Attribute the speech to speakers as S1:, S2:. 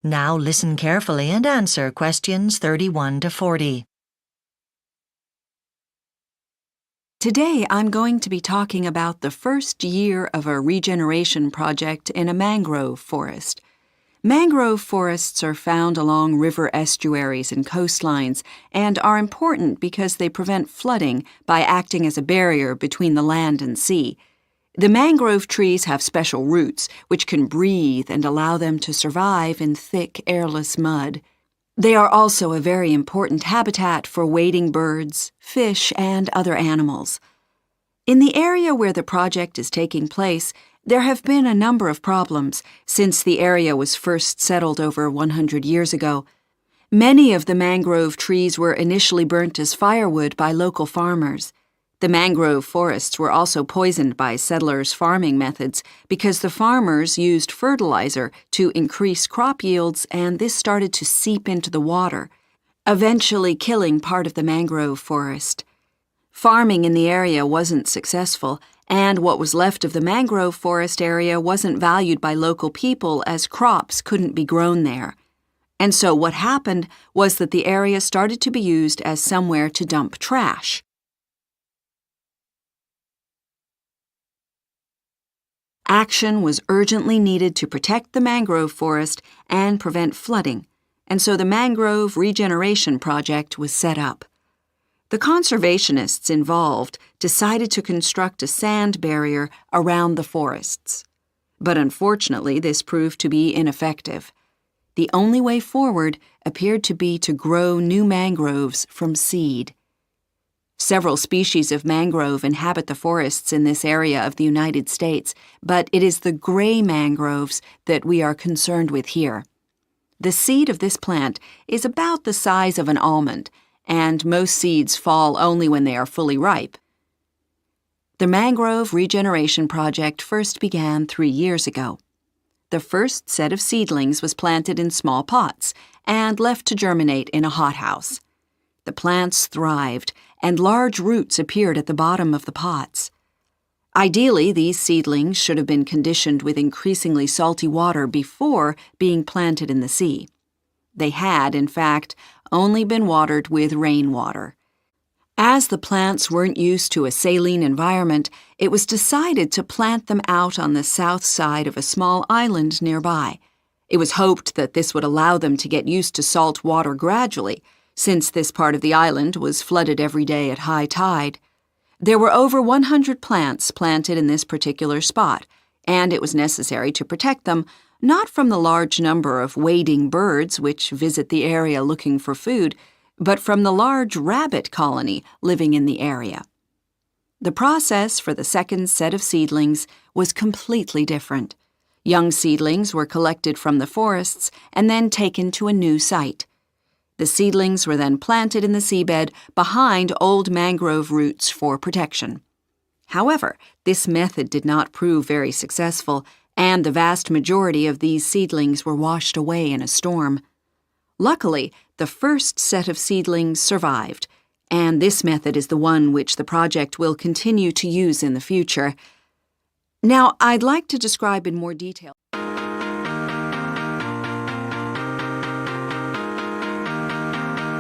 S1: Now listen carefully and answer questions 31 to 40.
S2: Today I'm going to be talking about the first year of a regeneration project in a mangrove forest. Mangrove forests are found along river estuaries and coastlines and are important because they prevent flooding by acting as a barrier between the land and sea. The mangrove trees have special roots which can breathe and allow them to survive in thick, airless mud. They are also a very important habitat for wading birds, fish, and other animals. In the area where the project is taking place, there have been a number of problems since the area was first settled over 100 years ago. Many of the mangrove trees were initially burnt as firewood by local farmers. The mangrove forests were also poisoned by settlers' farming methods because the farmers used fertilizer to increase crop yields, and this started to seep into the water, eventually killing part of the mangrove forest. Farming in the area wasn't successful, and what was left of the mangrove forest area wasn't valued by local people as crops couldn't be grown there. And so what happened was that the area started to be used as somewhere to dump trash. Action was urgently needed to protect the mangrove forest and prevent flooding, and so the Mangrove Regeneration Project was set up. The conservationists involved decided to construct a sand barrier around the forests. But unfortunately, this proved to be ineffective. The only way forward appeared to be to grow new mangroves from seed. Several species of mangrove inhabit the forests in this area of the United States, but it is the gray mangroves that we are concerned with here. The seed of this plant is about the size of an almond, and most seeds fall only when they are fully ripe. The Mangrove Regeneration Project first began 3 years ago. The first set of seedlings was planted in small pots and left to germinate in a hothouse. The plants thrived, and large roots appeared at the bottom of the pots. Ideally, these seedlings should have been conditioned with increasingly salty water before being planted in the sea. They had, in fact, only been watered with rainwater. As the plants weren't used to a saline environment, it was decided to plant them out on the south side of a small island nearby. It was hoped that this would allow them to get used to salt water gradually, since this part of the island was flooded every day at high tide. There were over 100 plants planted in this particular spot, and it was necessary to protect them not from the large number of wading birds which visit the area looking for food, but from the large rabbit colony living in the area. The process for the second set of seedlings was completely different. Young seedlings were collected from the forests and then taken to a new site. The seedlings were then planted in the seabed behind old mangrove roots for protection. However, this method did not prove very successful, and the vast majority of these seedlings were washed away in a storm. Luckily, the first set of seedlings survived, and this method is the one which the project will continue to use in the future. Now, I'd like to describe in more detail